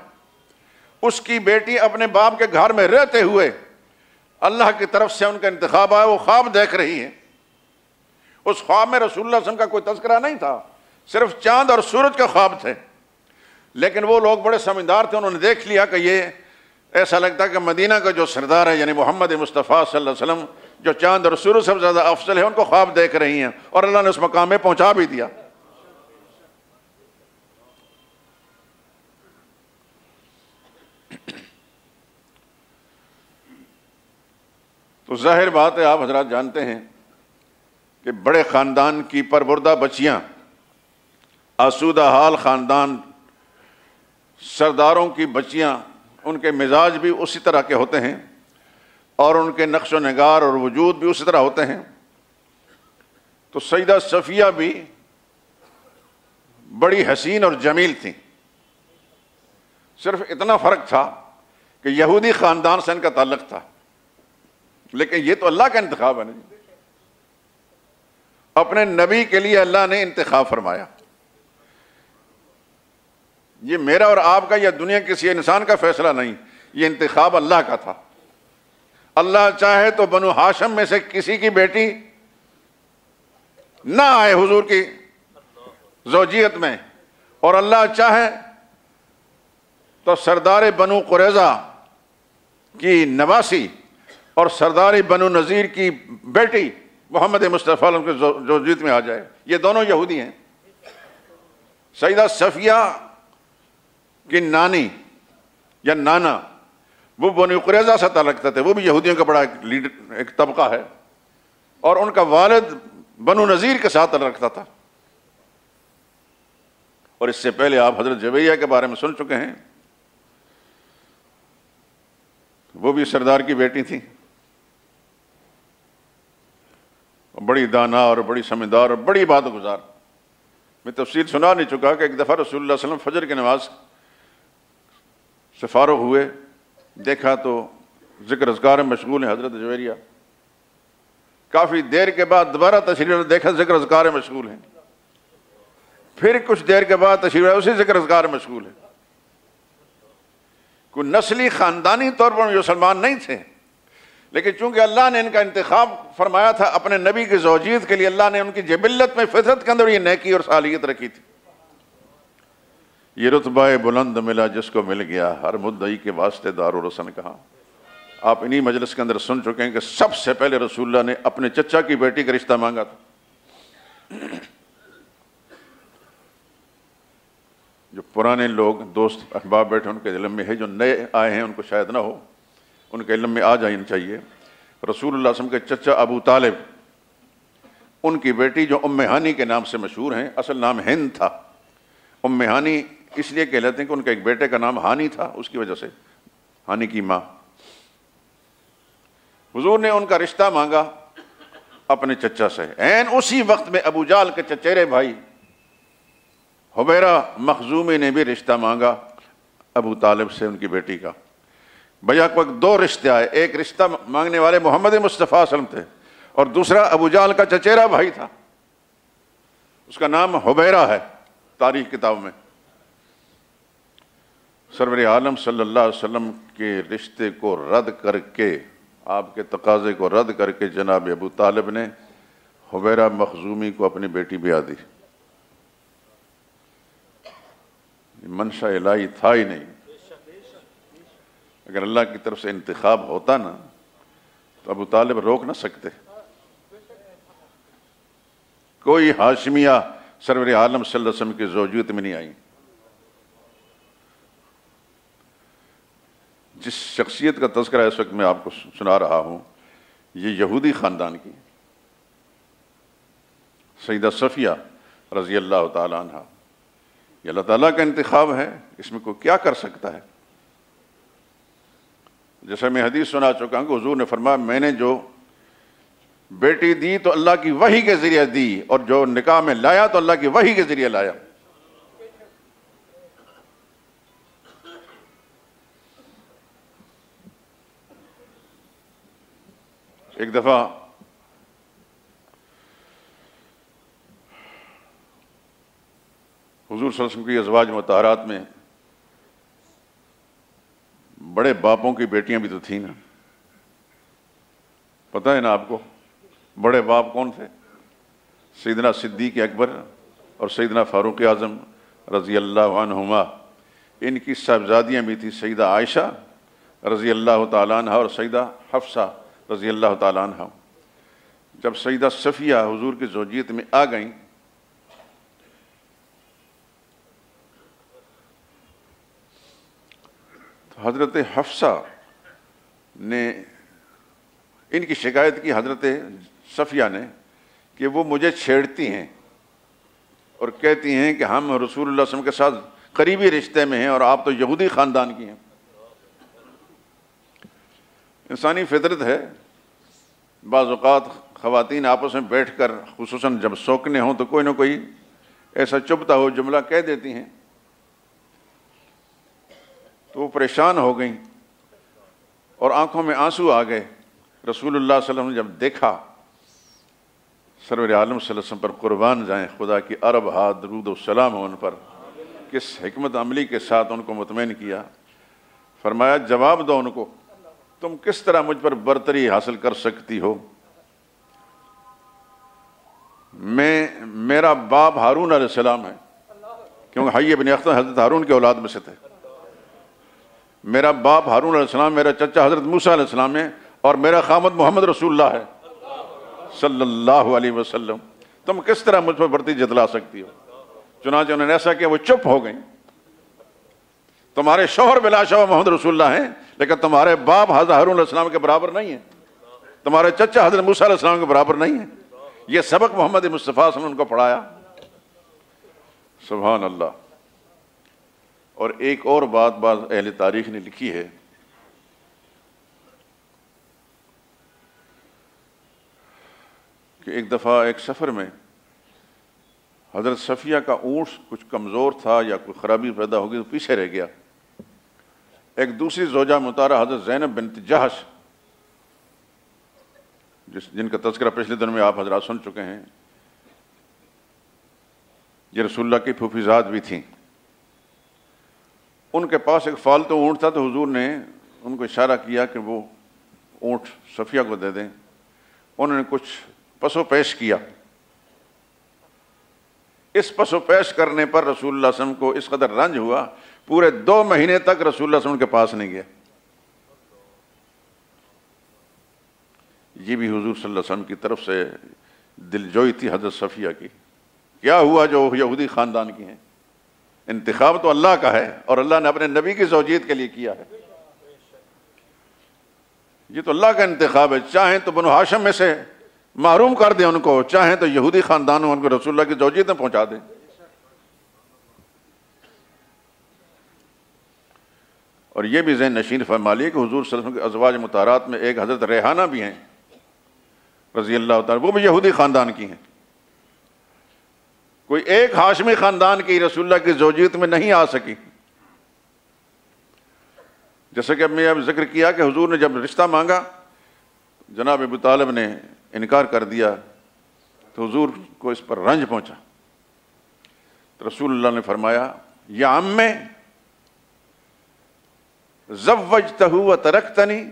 A: اس کی بیٹی اپنے باپ کے گھر میں رہتے ہوئے اللہ کی طرف سے ان کا انتخاب آیا، وہ خواب دیکھ رہی ہے۔ اس خواب میں رسول اللہ صلی اللہ علیہ وسلم کا کوئی تذکرہ نہیں تھا، صرف چاند اور سورج کے خواب تھے، لیکن وہ لوگ بڑے سمجھدار تھے، انہوں نے دیکھ لیا کہ یہ ایسا لگتا ہے کہ مدینہ کا جو سردار ہے یعنی محمد مصطفیٰ صلی اللہ علیہ وسلم جو چاند اور سورج سب سے زیادہ افضل ہے ان کو خواب دیکھ رہی ہیں، اور اللہ نے اس مقام میں پہنچا بھی دیا۔ تو ظاہر بات ہے، آپ حضرات جانتے ہیں کہ بڑے خاندان کی پروردہ بچیاں، آسودہ حال خاندان، سرداروں کی بچیاں، ان کے مزاج بھی اسی طرح کے ہوتے ہیں اور ان کے نقش و نگار اور وجود بھی اسی طرح ہوتے ہیں۔ تو سیدہ صفیہ بھی بڑی حسین اور جمیل تھیں، صرف اتنا فرق تھا کہ یہودی خاندان سے ان کا تعلق تھا، لیکن یہ تو اللہ کا انتخاب ہے نا، اپنے نبی کے لیے اللہ نے انتخاب فرمایا۔ یہ میرا اور آپ کا یا دنیا کسی انسان کا فیصلہ نہیں، یہ انتخاب اللہ کا تھا۔ اللہ چاہے تو بنو ہاشم میں سے کسی کی بیٹی نہ آئے حضور کی زوجیت میں، اور اللہ چاہے تو سردار بنو قریظہ کی نواسی اور سردار بنو نذیر کی بیٹی محمد مصطفیٰ علیہ وسلم کے زوجیت میں آ جائے۔ یہ دونوں یہودی ہیں۔ سیدہ صفیہ کی نانی یا نانا وہ بنو قریظہ سے تعلق تھے، وہ بھی یہودیوں کا بڑا ایک طبقہ ہے، اور ان کا والد بنو نذیر کے ساتھ تعلق رکھتا تھا۔ اور اس سے پہلے آپ حضرت جویریہ کے بارے میں سن چکے ہیں، وہ بھی سردار کی بیٹی تھی، بڑی دانا اور بڑی سمجھدار اور بڑی عبادت گزار۔ میں تفصیل سنا نہیں چکا کہ ایک دفعہ رسول اللہ صلی اللہ علیہ وسلم فجر کی نماز سے فارغ ہوئے، دیکھا تو ذکر اذکار میں مشغول ہیں حضرت جویریہ۔ کافی دیر کے بعد دوبارہ تشریف دیکھا ذکر اذکار میں مشغول ہیں، پھر کچھ دیر کے بعد تشریف اسی ذکر اذکار میں مشغول ہیں۔ کوئی نسلی خاندانی طور پر جو مسلمان نہیں تھے، لیکن چونکہ اللہ نے ان کا انتخاب فرمایا تھا اپنے نبی کی زوجیت کے لیے، اللہ نے ان کی جبلت میں فطرت کے اندر یہ نیکی اور صالحیت رکھی تھی۔ یہ رتبہ بلند ملا جس کو مل گیا، ہر مدعی کے واسطے دارالحسن کہا۔ آپ انہی مجلس کے اندر سن چکے ہیں کہ سب سے پہلے رسول اللہ نے اپنے چچا کی بیٹی کا رشتہ مانگا تھا۔ جو پرانے لوگ دوست احباب بیٹھے ان کے علم میں ہے، جو نئے آئے ہیں ان کو شاید نہ ہو، ان کے علم میں آ جانا چاہیے۔ رسول اللہ صلی اللہ علیہ وسلم کے چچا ابو طالب، ان کی بیٹی جو ام ہانی کے نام سے مشہور ہیں، اصل نام ہند تھا۔ ام ہانی اس لیے کہلاتے ہیں کہ ان کے ایک بیٹے کا نام ہانی تھا، اس کی وجہ سے ہانی کی ماں۔ حضور نے ان کا رشتہ مانگا اپنے چچا سے۔ عین اسی وقت میں ابو جہل کے چچیرے بھائی حبیرہ مخزومی نے بھی رشتہ مانگا ابو طالب سے، ان کی بیٹی کا۔ بیک وقت دو رشتے آئے، ایک رشتہ مانگنے والے محمد مصطفیٰ صلی اللہ علیہ وسلم تھے، اور دوسرا ابو جہل کا چچیرا بھائی تھا، اس کا نام حبیرہ ہے تاریخ کتاب میں۔ سرور عالم صلی اللہ علیہ وسلم کے رشتے کو رد کر کے، آپ کے تقاضے کو رد کر کے، جناب ابو طالب نے حبیرہ مخزومی کو اپنی بیٹی بیاہ دی۔ منشا الہی تھا ہی نہیں۔ اگر اللہ کی طرف سے انتخاب ہوتا نا تو ابو طالب روک نہ سکتے۔ کوئی ہاشمیہ سرور عالم صلی اللہ علیہ وسلم کی زوجیت میں نہیں آئی۔ جس شخصیت کا تذکرہ اس وقت میں آپ کو سنا رہا ہوں، یہ یہودی خاندان کی سیدہ صفیہ رضی اللہ تعالیٰ عنہ۔ یہ اللہ تعالیٰ کا انتخاب ہے، اس میں کوئی کیا کر سکتا ہے؟ جیسے میں حدیث سنا چکا ہوں کہ حضور نے فرمایا، میں نے جو بیٹی دی تو اللہ کی وحی کے ذریعے دی، اور جو نکاح میں لایا تو اللہ کی وحی کے ذریعے لایا۔ ایک دفعہ حضور صلی اللہ علیہ وسلم کی ازواج مطہرات میں بڑے باپوں کی بیٹیاں بھی تو تھیں نا، پتہ ہے نا آپ کو بڑے باپ کون تھے؟ سیدنا صدیق اکبر اور سیدنا فاروق اعظم رضی اللہ عنہما۔ ان کی صاحبزادیاں بھی تھیں، سیدہ عائشہ رضی اللہ تعالیٰ عنہ اور سیدہ حفصہ رضی اللہ تعالیٰ عنہ۔ جب سیدہ صفیہ حضور کی زوجیت میں آ گئیں تو حضرت حفصہ نے ان کی شکایت کی حضرت صفیہ نے کہ وہ مجھے چھیڑتی ہیں اور کہتی ہیں کہ ہم رسول اللہ صلی اللہ علیہ وسلم کے ساتھ قریبی رشتے میں ہیں اور آپ تو یہودی خاندان کی ہیں۔ انسانی فطرت ہے، بعض اوقات خواتین آپس میں بیٹھ کر خصوصاً جب سوکنے ہوں تو کوئی نہ کوئی ایسا چبھتا ہو جملہ کہہ دیتی ہیں، تو وہ پریشان ہو گئیں اور آنکھوں میں آنسو آ گئے۔ رسول اللہ صلی اللہ علیہ وسلم نے جب دیکھا، سرور عالم صلی اللہ علیہ وسلم پر قربان جائیں، خدا کی عرب ہاتھ درود و سلام ہو ان پر، کس حکمت عملی کے ساتھ ان کو مطمئن کیا، فرمایا جواب دو ان کو، تم کس طرح مجھ پر برتری حاصل کر سکتی ہو؟ میرا باپ ہارون علیہ السلام ہے، کیونکہ حی بن اخطب حضرت ہارون کے اولاد میں سے تھے۔ میرا باپ ہارون علیہ السلام، میرا چچا حضرت موسیٰ علیہ السلام ہے، اور میرا خامد محمد رسول اللہ ہے صلی اللہ علیہ وسلم، تم کس طرح مجھ پر برتی جتلا سکتی ہو؟ چنانچہ انہوں نے ایسا کیا، وہ چپ ہو گئیں۔ تمہارے شوہر بلا شبہ محمد رسول اللہ ہیں، لیکن تمہارے باپ حضرت ہارون علیہ السلام کے برابر نہیں ہیں، تمہارے چچا حضرت موسیٰ علیہ السلام کے برابر نہیں ہیں۔ یہ سبق محمد مصطفیٰ صلی اللہ علیہ وسلم نے ان کو پڑھایا۔ سبحان اللہ۔ اور ایک اور بات بعض اہل تاریخ نے لکھی ہے کہ ایک دفعہ ایک سفر میں حضرت صفیہ کا اونٹ کچھ کمزور تھا یا کوئی خرابی پیدا ہو گئی تو پیچھے رہ گیا۔ ایک دوسری زوجہ مطہرہ حضرت زینب بنت جہش، جن کا تذکرہ پچھلے دن میں آپ حضرات سن چکے ہیں، یہ رسول اللہ کی پھوپھیزاد بھی تھیں، ان کے پاس ایک فالتو اونٹ تھا، تو حضور نے ان کو اشارہ کیا کہ وہ اونٹ صفیہ کو دے دیں۔ انہوں نے کچھ پس و پیش کیا، اس پس و پیش کرنے پر رسول اللہ صلی اللہ علیہ وسلم کو اس قدر رنج ہوا، پورے 2 مہینے تک رسول اللہ صلی اللہ علیہ وسلم کے پاس نہیں گیا۔ یہ بھی حضور صلی اللہ علیہ وسلم کی طرف سے دل جوئی تھی حضرت صفیہ کی۔ کیا ہوا جو یہودی خاندان کی ہیں؟ انتخاب تو اللہ کا ہے اور اللہ نے اپنے نبی کی زوجیت کے لیے کیا ہے، یہ تو اللہ کا انتخاب ہے۔ چاہیں تو بنو ہاشم میں سے محروم کر دیں ان کو، چاہیں تو یہودی خاندانوں ان کو رسول اللہ کی زوجیت میں پہنچا دیں۔ اور یہ بھی ذہن نشین فرما لیے کہ حضور صلی اللہ علیہ وسلم کے ازواج مطہرات میں ایک حضرت ریحانہ بھی ہیں رضی اللہ تعالیٰ، وہ بھی یہودی خاندان کی ہیں۔ کوئی ایک ہاشمی خاندان کی رسول اللہ کی زوجیت میں نہیں آ سکی۔ جیسا کہ اب میں اب ذکر کیا کہ حضور نے جب رشتہ مانگا، جناب ابو طالب نے انکار کر دیا، تو حضور کو اس پر رنج پہنچا۔ تو رسول اللہ نے فرمایا یا عمّے زوجتہ وترکتنی،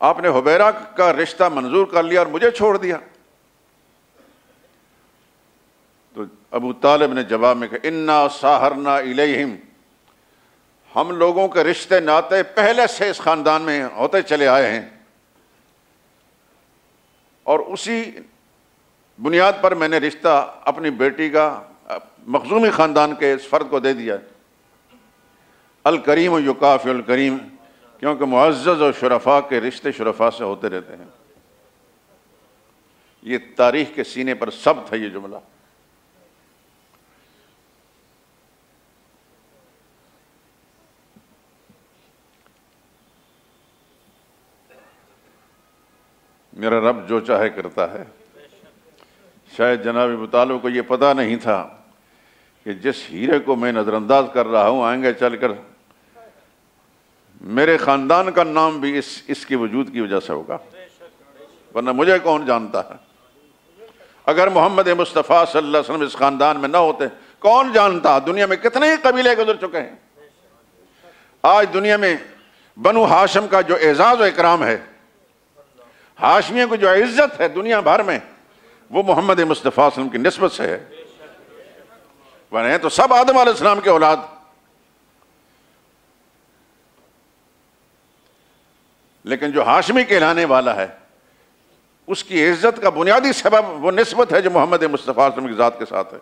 A: آپ نے حبیرہ کا رشتہ منظور کر لیا اور مجھے چھوڑ دیا۔ تو ابو طالب نے جواب میں کہا انا ساہرنا الیہم، ہم لوگوں کے رشتے ناطے پہلے سے اس خاندان میں ہوتے چلے آئے ہیں، اور اسی بنیاد پر میں نے رشتہ اپنی بیٹی کا مخزومی خاندان کے اس فرد کو دے دیا۔ الکریم یکافئ الکریم، کیونکہ معزز اور شرفاء کے رشتے شرفاء سے ہوتے رہتے ہیں۔ یہ تاریخ کے سینے پر ثبت ہے یہ جملہ۔ میرا رب جو چاہے کرتا ہے۔ شاید جناب ابو طالب کو یہ پتہ نہیں تھا کہ جس ہیرے کو میں نظر انداز کر رہا ہوں، آئیں چل کر میرے خاندان کا نام بھی اس کے وجود کی وجہ سے ہوگا، ورنہ مجھے کون جانتا ہے؟ اگر محمد مصطفیٰ صلی اللہ علیہ وسلم اس خاندان میں نہ ہوتے، کون جانتا؟ دنیا میں کتنے ہی قبیلے گزر چکے ہیں۔ آج دنیا میں بنو ہاشم کا جو اعزاز و اکرام ہے، ہاشمیوں کو جو عزت ہے دنیا بھر میں، وہ محمد مصطفیٰ صلی اللہ علیہ وسلم کی نسبت سے ہے، ورنہ تو سب آدم علیہ السلام کے اولاد۔ لیکن جو ہاشمی کہلانے والا ہے، اس کی عزت کا بنیادی سبب وہ نسبت ہے جو محمد مصطفیٰ صلی اللہ علیہ وسلم کی ذات کے ساتھ ہے.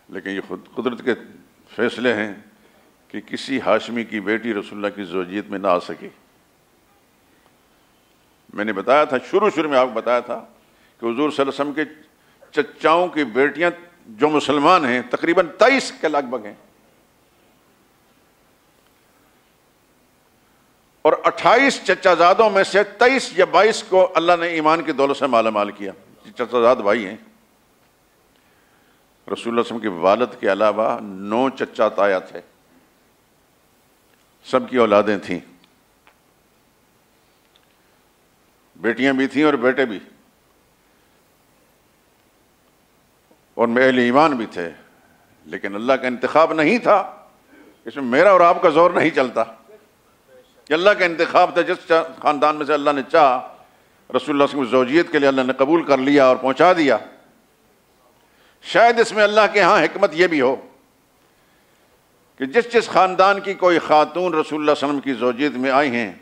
A: لیکن یہ خود قدرت کے فیصلے ہیں کہ کسی ہاشمی کی بیٹی رسول اللہ کی زوجیت میں نہ آ سکی. میں نے بتایا تھا شروع میں آپ کو بتایا تھا کہ حضور صلی اللہ علیہ وسلم کے چچاؤں کی بیٹیاں جو مسلمان ہیں تقریباً 23 کے لگ بھگ ہیں، اور 28 چچا زادوں میں سے 23 یا 22 کو اللہ نے ایمان کی دولت سے مالا مال کیا. چچا زاد بھائی ہیں. رسول اللہ صلی اللہ علیہ وسلم کے والد کے علاوہ 9 چچا تایا تھے، سب کی اولادیں تھیں، بیٹیاں بھی تھیں اور بیٹے بھی، اور اہل ایمان بھی تھے. لیکن اللہ کا انتخاب نہیں تھا، اس میں میرا اور آپ کا زور نہیں چلتا. یہ اللہ کا انتخاب تھا. جس خاندان میں سے اللہ نے چاہا رسول اللہ صلی اللہ علیہ وسلم کی زوجیت کے لیے اللہ نے قبول کر لیا اور پہنچا دیا. شاید اس میں اللہ کے ہاں حکمت یہ بھی ہو کہ جس خاندان کی کوئی خاتون رسول اللہ صلی اللہ علیہ وسلم کی زوجیت میں آئی ہیں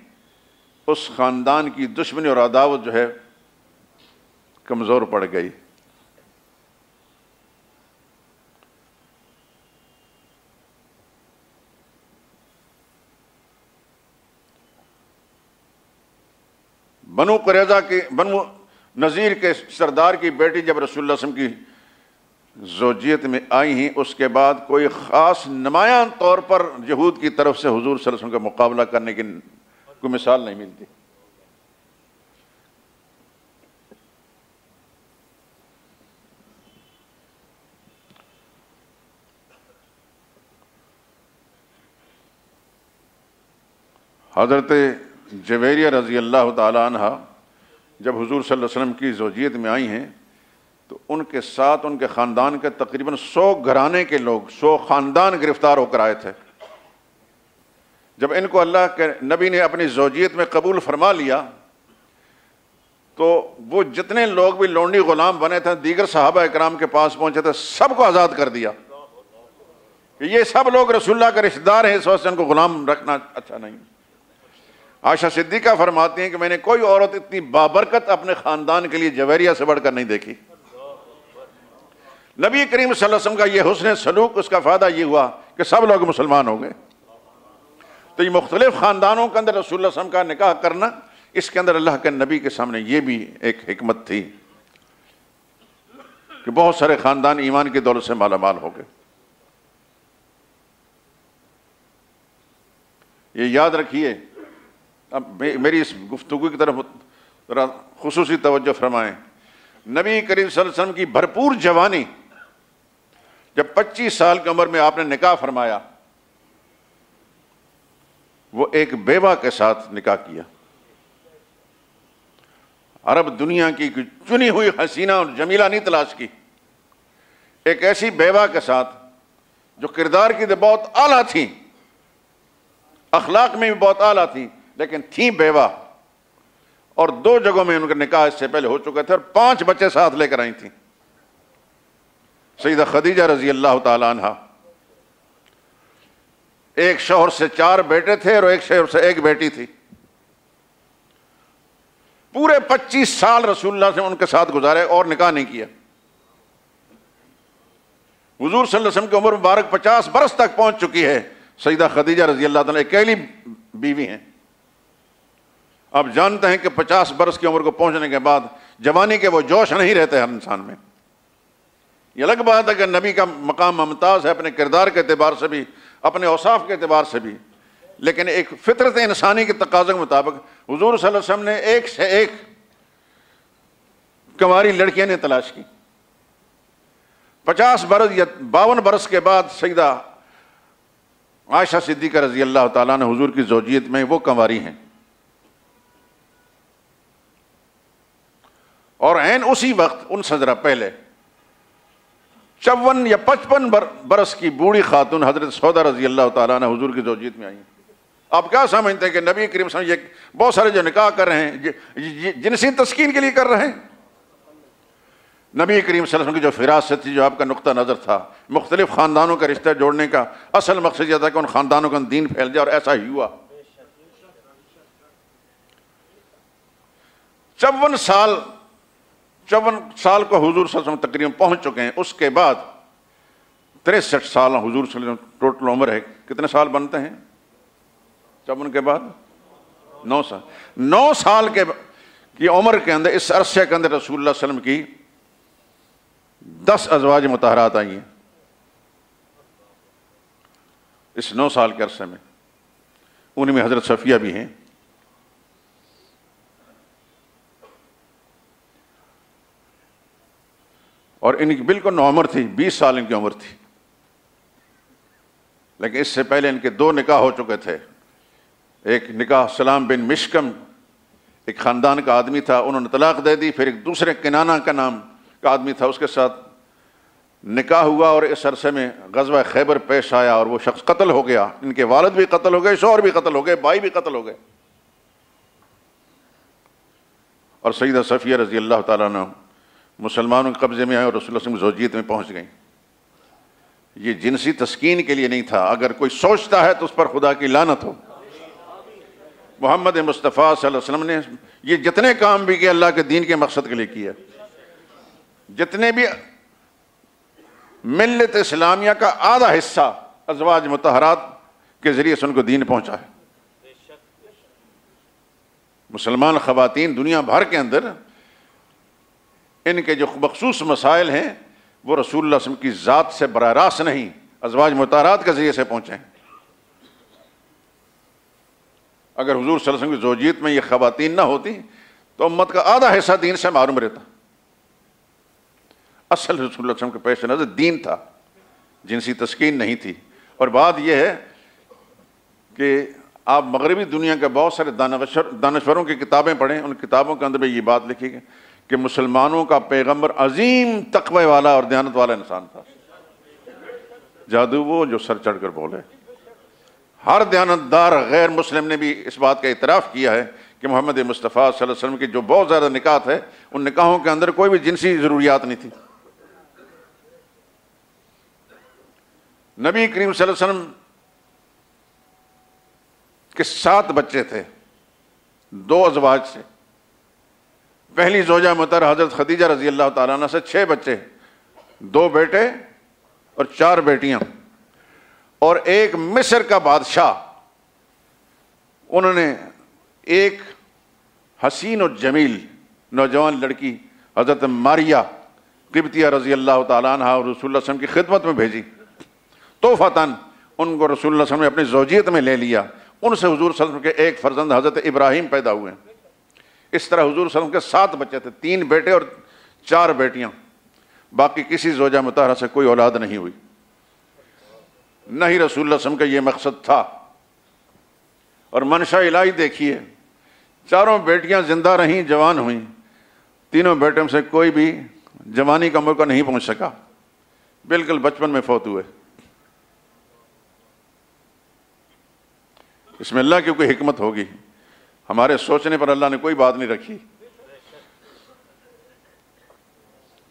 A: اس خاندان کی دشمنی اور عداوت جو ہے کمزور پڑ گئی. بنو نذیر کے سردار کی بیٹی جب رسول اللہ صلی اللہ علیہ وسلم کی زوجیت میں آئی ہیں، اس کے بعد کوئی خاص نمایاں طور پر یہود کی طرف سے حضور صلی اللہ علیہ وسلم کا مقابلہ کرنے کی کوئی مثال نہیں ملتی. حضرت جویریہ رضی اللہ تعالی عنہ جب حضور صلی اللہ علیہ وسلم کی زوجیت میں آئی ہیں تو ان کے ساتھ ان کے خاندان کے تقریباً 100 گھرانے کے لوگ، 100 خاندان گرفتار ہو کر آئے تھے. جب ان کو اللہ کے نبی نے اپنی زوجیت میں قبول فرما لیا تو وہ جتنے لوگ بھی لونڈی غلام بنے تھے دیگر صحابہ اکرام کے پاس پہنچے تھے، سب کو آزاد کر دیا کہ یہ سب لوگ رسول اللہ کے رشتہ دار ہیں، اس وجہ سے ان کو غلام رکھنا اچھا نہیں. عائشہ صدیقہ فرماتی ہیں کہ میں نے کوئی عورت اتنی بابرکت اپنے خاندان کے لیے جویریہ سے بڑھ کر نہیں دیکھی. نبی کریم صلی اللہ علیہ وسلم کا یہ حسن سلوک، اس کا فائدہ یہ ہوا کہ سب لوگ مسلمان ہو گئے. تو یہ مختلف خاندانوں کے اندر رسول اللہ صلی اللہ علیہ وسلم کا نکاح کرنا، اس کے اندر اللہ کے نبی کے سامنے یہ بھی ایک حکمت تھی کہ بہت سارے خاندان ایمان کی دولت سے مالا مال ہو گئے. یہ یاد رکھیے. اب میری اس گفتگو کی طرف ذرا خصوصی توجہ فرمائیں. نبی کریم صلی اللہ علیہ وسلم کی بھرپور جوانی، جب 25 سال کی عمر میں آپ نے نکاح فرمایا، وہ ایک بیوہ کے ساتھ نکاح کیا. عرب دنیا کی چنی ہوئی حسینہ اور جمیلہ نہیں تلاش کی، ایک ایسی بیوہ کے ساتھ جو کردار کی بہت اعلیٰ تھیں، اخلاق میں بھی بہت اعلیٰ تھیں، لیکن تھیں بیوہ، اور 2 جگہوں میں ان کا نکاح اس سے پہلے ہو چکے تھے، اور 5 بچے ساتھ لے کر آئی تھیں. سیدہ خدیجہ رضی اللہ تعالی عنہ، ایک شوہر سے 4 بیٹے تھے اور ایک شوہر سے 1 بیٹی تھی. پورے 25 سال رسول اللہ سے ان کے ساتھ گزارے اور نکاح نہیں کیا. حضور صلی اللہ علیہ وسلم کی عمر مبارک 50 برس تک پہنچ چکی ہے. سیدہ خدیجہ رضی اللہ تعالیٰ اکیلی بیوی ہیں. آپ جانتے ہیں کہ 50 برس کی عمر کو پہنچنے کے بعد جوانی کے وہ جوش نہیں رہتے ہر انسان میں. یہ الگ بات ہے کہ نبی کا مقام ممتاز ہے اپنے کردار کے اعتبار سے بھی، اپنے اوصاف کے اعتبار سے بھی، لیکن ایک فطرت انسانی کے تقاضے کے مطابق حضور صلی اللہ علیہ وسلم نے ایک سے ایک کنواری لڑکیاں نے تلاش کی. 50 برس یا 52 برس کے بعد سیدہ عائشہ صدیقہ رضی اللہ تعالیٰ نے حضور کی زوجیت میں وہ کنواری ہیں، اور عین اسی وقت ان سے ذرا پہلے 54 یا 55 برس کی بوڑھی خاتون حضرت سودہ رضی اللہ تعالیٰ نے حضور کی زوجیت میں آئی. آپ کیا سمجھتے ہیں کہ نبی کریم صلی اللہ علیہ وسلم بہت سارے جو نکاح کر رہے ہیں جنسی تسکین کے لیے کر رہے ہیں؟ نبی کریم صلی اللہ علیہ وسلم کی جو فراست تھی، جو آپ کا نقطہ نظر تھا، مختلف خاندانوں کا رشتہ جوڑنے کا اصل مقصد یہ تھا کہ ان خاندانوں کا دین پھیل جائے، اور ایسا ہی ہوا. 54 سال کو حضور صلی اللہ علیہ وسلم تقریباً پہنچ چکے ہیں. اس کے بعد 63 سال حضور صلی اللہ علیہ وسلم ٹوٹل عمر ہے. کتنے سال بنتے ہیں 54 کے بعد؟ 9 سال. 9 سال کی عمر کے اندر، اس عرصے کے اندر رسول اللہ صلی اللہ علیہ وسلم کی 10 ازواج مطہرات آئی ہیں. اس 9 سال کے عرصے میں ان میں حضرت صفیہ بھی ہیں. اور ان کی بالکل نوعمر تھی، 20 سال ان کی عمر تھی. لیکن اس سے پہلے ان کے 2 نکاح ہو چکے تھے. ایک نکاح سلام بن مشکم، ایک خاندان کا آدمی تھا، انہوں نے طلاق دے دی. پھر ایک دوسرے کنانہ کا نام کا آدمی تھا، اس کے ساتھ نکاح ہوا، اور اس عرصے میں غزوہ خیبر پیش آیا اور وہ شخص قتل ہو گیا. ان کے والد بھی قتل ہو گئے، شوہر بھی قتل ہو گئے، بھائی بھی قتل ہو گئے. اور سیدہ صفیہ رضی اللہ تعالیٰ عنہ مسلمانوں کے قبضے میں آئے اور رسول اللہ صلی اللہ علیہ وسلم کی زوجیت میں پہنچ گئیں. یہ جنسی تسکین کے لیے نہیں تھا. اگر کوئی سوچتا ہے تو اس پر خدا کی لعنت ہو. محمد مصطفیٰ صلی اللہ علیہ وسلم نے یہ جتنے کام بھی کیے اللہ کے دین کے مقصد کے لیے کیے. جتنے بھی ملت اسلامیہ کا آدھا حصہ ازواج مطہرات کے ذریعے سے ان کو دین پہنچا ہے. مسلمان خواتین دنیا بھر کے اندر ان کے جو مخصوص مسائل ہیں وہ رسول اللہ صلی اللہ علیہ وسلم کی ذات سے براہ راست نہیں، ازواج مطہرات کے ذریعے سے پہنچے ہیں. اگر حضور صلی اللہ علیہ وسلم کی زوجیت میں یہ خواتین نہ ہوتی تو امت کا آدھا حصہ دین سے محروم رہتا. اصل رسول اللہ صلی اللہ علیہ وسلم کے پیش نظر دین تھا، جنسی تسکین نہیں تھی. اور بات یہ ہے کہ آپ مغربی دنیا کے بہت سارے دانشوروں کی کتابیں پڑھیں، ان کتابوں کے اندر بھی یہ بات لکھی گئی کہ مسلمانوں کا پیغمبر عظیم تقوی والا اور دیانت والا انسان تھا. جادو وہ جو سر چڑھ کر بولے. ہر دیانتدار غیر مسلم نے بھی اس بات کا اعتراف کیا ہے کہ محمد مصطفیٰ صلی اللہ علیہ وسلم کی جو بہت زیادہ نکاح ہے ان نکاحوں کے اندر کوئی بھی جنسی ضروریات نہیں تھی. نبی کریم صلی اللہ علیہ وسلم کے 7 بچے تھے 2 ازواج سے. پہلی زوجہ مطہرہ حضرت خدیجہ رضی اللہ تعالیٰ عنہ سے 6 بچے، 2 بیٹے اور 4 بیٹیاں. اور ایک مصر کا بادشاہ، انہوں نے ایک حسین و جمیل نوجوان لڑکی حضرت ماریہ قبطیہ رضی اللہ تعالیٰ عنہ اور رسول اللہ صلی اللہ علیہ وسلم کی خدمت میں بھیجی. تحفۃً ان کو رسول اللہ صلی اللہ علیہ وسلم نے اپنی زوجیت میں لے لیا. ان سے حضور صلی اللہ علیہ وسلم کے ایک فرزند حضرت ابراہیم پیدا ہوئے. اس طرح حضور صلی اللہ علیہ وسلم کے 7 بچے تھے، 3 بیٹے اور 4 بیٹیاں. باقی کسی زوجہ مطہرہ سے کوئی اولاد نہیں ہوئی. نہ ہی رسول اللہ صلی اللہ علیہ وسلم کا یہ مقصد تھا. اور منشا الہی دیکھیے، 4 بیٹیاں زندہ رہیں، جوان ہوئیں. 3 بیٹوں میں سے کوئی بھی جوانی کا موقع نہیں پہنچ سکا، بالکل بچپن میں فوت ہوئے. اس میں اللہ کی کوئی حکمت ہوگی، ہمارے سوچنے پر اللہ نے کوئی بات نہیں رکھی.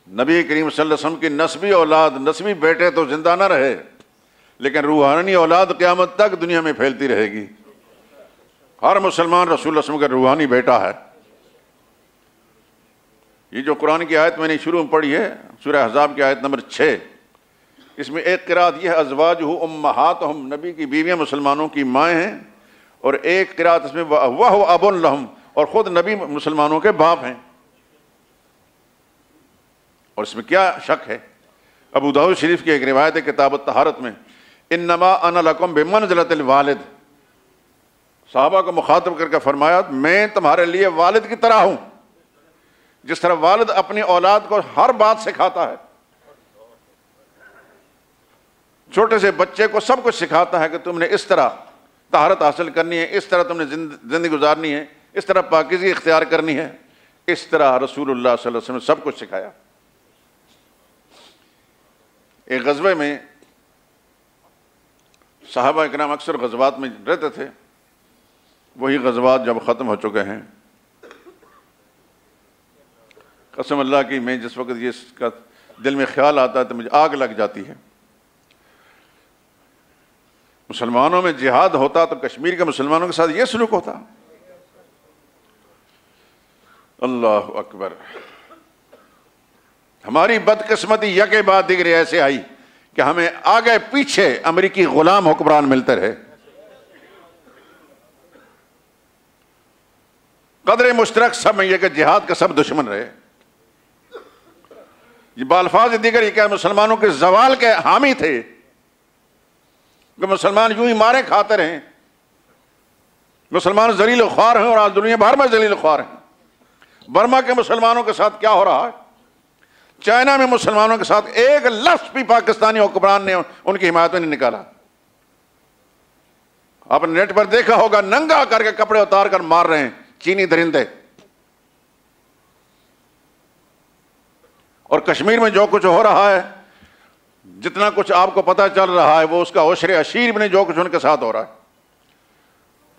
A: نبی کریم صلی اللہ علیہ وسلم کی نسبی اولاد، نسبی بیٹے تو زندہ نہ رہے، لیکن روحانی اولاد قیامت تک دنیا میں پھیلتی رہے گی. ہر مسلمان رسول اللہ صلی اللہ علیہ وسلم کا روحانی بیٹا ہے. یہ جو قرآن کی آیت میں نے شروع میں پڑھی ہے، سورہ احزاب کی آیت نمبر 6، اس میں ایک قرات یہ ہے ازواجہ امہاتہم، نبی کی بیویاں مسلمانوں کی مائیں ہیں. اور ایک قرات اس میں وَهُوَ أَبٌ لَهُمْ، اور خود نبی مسلمانوں کے باپ ہیں. اور اس میں کیا شک ہے؟ ابو داؤد شریف کی ایک روایت ہے کتاب الطہارت میں، انما انا لکم بمنزلۃ الوالد. صحابہ کو مخاطب کر کے فرمایا میں تمہارے لیے والد کی طرح ہوں. جس طرح والد اپنی اولاد کو ہر بات سکھاتا ہے، چھوٹے سے بچے کو سب کچھ سکھاتا ہے کہ تم نے اس طرح طہارت حاصل کرنی ہے، اس طرح تم نے زندگی گزارنی ہے، اس طرح پاکیزگی اختیار کرنی ہے، اس طرح رسول اللہ صلی اللہ علیہ وسلم نے سب کچھ سکھایا. ایک غزوے میں صحابہ اکرام اکثر غزوات میں رہتے تھے. وہی غزوات جب ختم ہو چکے ہیں، قسم اللہ کی میں جس وقت یہ اس کا دل میں خیال آتا ہے تو مجھے آگ لگ جاتی ہے. مسلمانوں میں جہاد ہوتا تو کشمیر کے مسلمانوں کے ساتھ یہ سلوک ہوتا. اللہ اکبر. ہماری بدقسمتی یکے بعد دیگرے ایسے آئی کہ ہمیں آگے پیچھے امریکی غلام حکمران ملتے رہے. قدر مشترک سب میں یہ کہ جہاد کا سب دشمن رہے. یہ بالفاظ دیگر یہ کہ مسلمانوں کے زوال کے حامی تھے کہ مسلمان یوں ہی مارے کھاتے رہیں. مسلمان ذلیل و خوار ہیں اور آج دنیا بھر میں ذلیل و خوار ہیں. برما کے مسلمانوں کے ساتھ کیا ہو رہا ہے؟ چائنا میں مسلمانوں کے ساتھ ایک لفظ بھی پاکستانی حکمران نے ان کی حمایت میں نہیں نکالا. آپ نے نیٹ پر دیکھا ہوگا ننگا کر کے کپڑے اتار کر مار رہے ہیں چینی درندے. اور کشمیر میں جو کچھ ہو رہا ہے، جتنا کچھ آپ کو پتہ چل رہا ہے، وہ اس کا عشر عشیر بھی نہیں جو کچھ ان کے ساتھ ہو رہا ہے.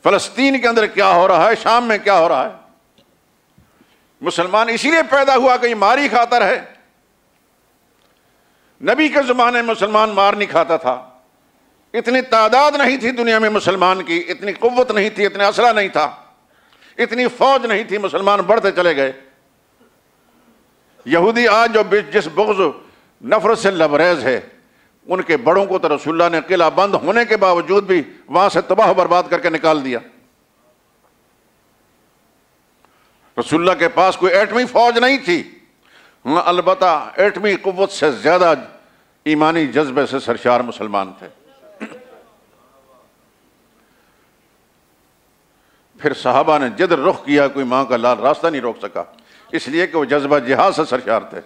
A: فلسطین کے اندر کیا ہو رہا ہے، شام میں کیا ہو رہا ہے. مسلمان اسی لیے پیدا ہوا کہ یہ ماری کھاتا رہے. نبی کے زمانے میں مسلمان مار نہیں کھاتا تھا. اتنی تعداد نہیں تھی دنیا میں مسلمان کی، اتنی قوت نہیں تھی، اتنا اسلحہ نہیں تھا، اتنی فوج نہیں تھی. مسلمان بڑھتے چلے گئے. یہودی آج جو جس بغض نفرت سے لبریز ہے، ان کے بڑوں کو تو رسول اللہ نے قلعہ بند ہونے کے باوجود بھی وہاں سے تباہ و برباد کر کے نکال دیا. رسول اللہ کے پاس کوئی ایٹمی فوج نہیں تھی، البتہ ایٹمی قوت سے زیادہ ایمانی جذبے سے سرشار مسلمان تھے. پھر صحابہ نے جدر رخ کیا، کوئی ماں کا لال راستہ نہیں روک سکا، اس لیے کہ وہ جذبہ جہاد سے سرشار تھے.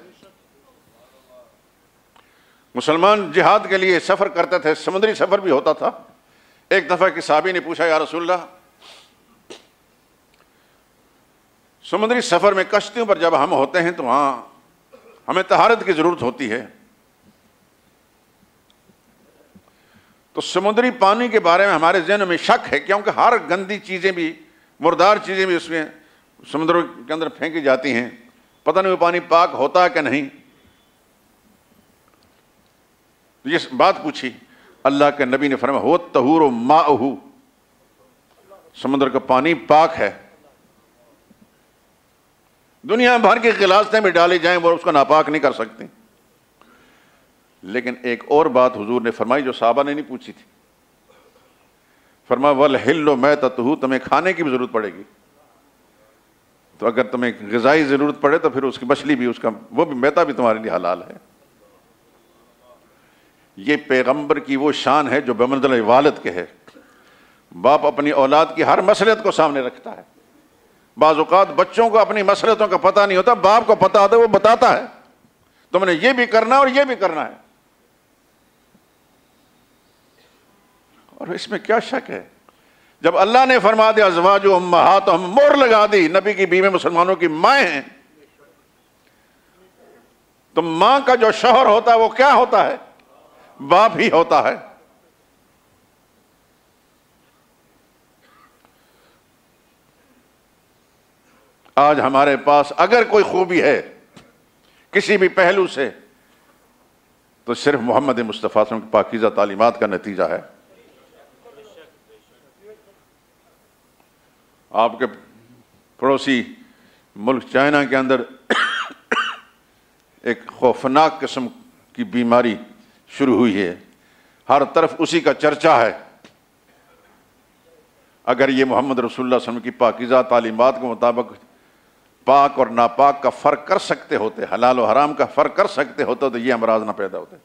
A: مسلمان جہاد کے لیے سفر کرتے تھے، سمندری سفر بھی ہوتا تھا. ایک دفعہ کی صحابی نے پوچھا، یا رسول اللہ، سمندری سفر میں کشتیوں پر جب ہم ہوتے ہیں تو وہاں ہمیں طہارت کی ضرورت ہوتی ہے، تو سمندری پانی کے بارے میں ہمارے ذہن میں شک ہے، کیونکہ ہر گندی چیزیں بھی، مردار چیزیں بھی اس میں سمندروں کے اندر پھینکی جاتی ہیں. پتہ نہیں وہ پانی پاک ہوتا ہے کہ نہیں. یہ بات پوچھی. اللہ کے نبی نے فرمایا، ہو طہور ماؤہ، سمندر کا پانی پاک ہے. دنیا بھر کی غلاظتیں بھی ڈالی جائیں وہ اس کو ناپاک نہیں کر سکتی. لیکن ایک اور بات حضور نے فرمائی جو صحابہ نے نہیں پوچھی تھی. فرمایا وَالْحِلُّ مَيْتَتُهُ، تمہیں کھانے کی بھی ضرورت پڑے گی. تو اگر تمہیں غذائی ضرورت پڑے تو پھر اس کی مچھلی بھی، اس کا وہ بھی میتا بھی تمہارے لیے حلال ہے. یہ پیغمبر کی وہ شان ہے جو بمنزلہ والد کے ہے. باپ اپنی اولاد کی ہر مصلحت کو سامنے رکھتا ہے. بعض اوقات بچوں کو اپنی مصلحتوں کا پتہ نہیں ہوتا، باپ کو پتہ ہوتا ہے، وہ بتاتا ہے تم نے یہ بھی کرنا اور یہ بھی کرنا ہے. اور اس میں کیا شک ہے؟ جب اللہ نے فرما دیا ازواج امہاتہم، مہر لگا دی، نبی کی بیوی مسلمانوں کی مائیں ہیں، تو ماں کا جو شوہر ہوتا ہے وہ کیا ہوتا ہے؟ باپ ہی ہوتا ہے. آج ہمارے پاس اگر کوئی خوبی ہے کسی بھی پہلو سے تو صرف محمد مصطفیٰ صلی اللہ علیہ وسلم کی پاکیزہ تعلیمات کا نتیجہ ہے. آپ کے پڑوسی ملک چائنا کے اندر ایک خوفناک قسم کی بیماری شروع ہوئی ہے، ہر طرف اسی کا چرچا ہے. اگر یہ محمد رسول اللہ صلی اللہ علیہ وسلم کی پاکیزہ تعلیمات کے مطابق پاک اور ناپاک کا فرق کر سکتے ہوتے، حلال و حرام کا فرق کر سکتے ہوتے تو یہ امراض نہ پیدا ہوتے.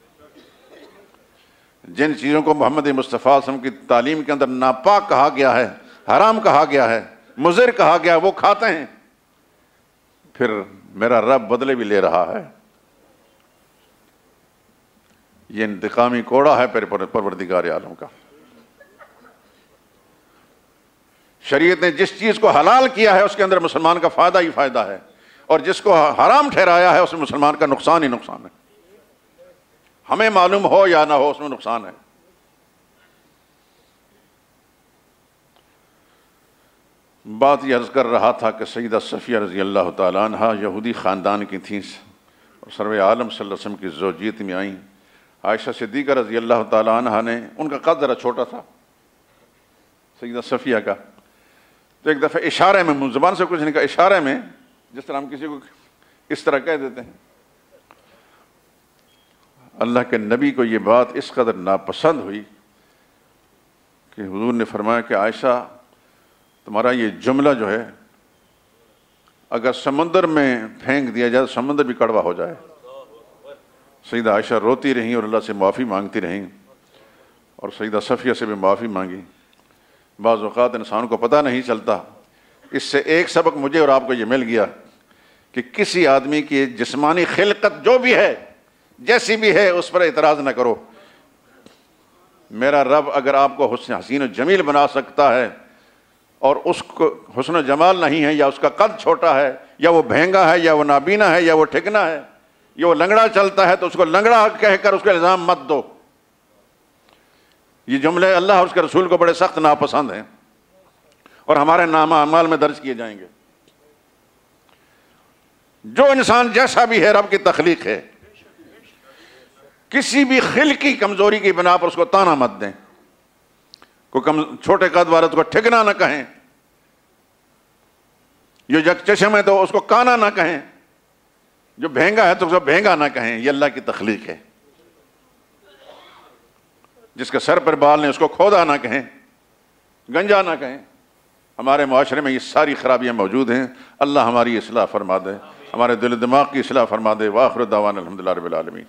A: جن چیزوں کو محمد مصطفیٰ صلی اللہ علیہ وسلم کی تعلیم کے اندر ناپاک کہا گیا ہے، حرام کہا گیا ہے، مضر کہا گیا، وہ کھاتے ہیں، پھر میرا رب بدلے بھی لے رہا ہے. یہ انتقامی کوڑا ہے پروردگار عالم کا. شریعت نے جس چیز کو حلال کیا ہے اس کے اندر مسلمان کا فائدہ ہی فائدہ ہے، اور جس کو حرام ٹھہرایا ہے اس میں مسلمان کا نقصان ہی نقصان ہے. ہمیں معلوم ہو یا نہ ہو اس میں نقصان ہے. بات یہ عرض کر رہا تھا کہ سیدہ صفیہ رضی اللہ تعالیٰ عنہ یہودی خاندان کی تھیں اور سرور عالم صلی اللہ علیہ وسلم کی زوجیت میں آئیں. عائشہ صدیقہ رضی اللہ تعالیٰ عنہ نے، ان کا قد ذرا چھوٹا تھا سیدہ صفیہ کا، تو ایک دفعہ اشارے میں، زبان سے کچھ نہیں کہا، اشارے میں جس طرح ہم کسی کو اس طرح کہہ دیتے ہیں. اللہ کے نبی کو یہ بات اس قدر ناپسند ہوئی کہ حضور نے فرمایا کہ عائشہ تمہارا یہ جملہ جو ہے اگر سمندر میں پھینک دیا جائے تو سمندر بھی کڑوا ہو جائے. سیدہ عائشہ روتی رہیں اور اللہ سے معافی مانگتی رہیں اور سیدہ صفیہ سے بھی معافی مانگی. بعض اوقات انسان کو پتہ نہیں چلتا. اس سے ایک سبق مجھے اور آپ کو یہ مل گیا کہ کسی آدمی کی جسمانی خلقت جو بھی ہے جیسی بھی ہے اس پر اعتراض نہ کرو. میرا رب اگر آپ کو حسین و جمیل بنا سکتا ہے اور اس کو حسن و جمال نہیں ہے یا اس کا قد چھوٹا ہے یا وہ بھینگا ہے یا وہ نابینا ہے یا وہ ٹھکنا ہے یا وہ لنگڑا چلتا ہے تو اس کو لنگڑا کہہ کر اس کو الزام مت دو. یہ جملے اللہ اور اس کے رسول کو بڑے سخت ناپسند ہیں اور ہمارے نامہ اعمال میں درج کیے جائیں گے. جو انسان جیسا بھی ہے رب کی تخلیق ہے. کسی بھی خلقی کمزوری کی بنا پر اس کو تانا مت دیں. کوئی چھوٹے قد والے کو ٹھکنا نہ کہیں, جو یک چشم ہے تو اس کو کانا نہ کہیں, جو بھینگا ہے تو اس کو بھینگا نہ کہیں. یہ اللہ کی تخلیق ہے. جس کے سر پر بال نہیں اس کو کھودا نہ کہیں, گنجا نہ کہیں. ہمارے معاشرے میں یہ ساری خرابیاں موجود ہیں. اللہ ہماری اصلاح فرما دے, ہمارے دل و دماغ کی اصلاح فرما دے. وآخر دعوانا الحمدللہ رب العالمین.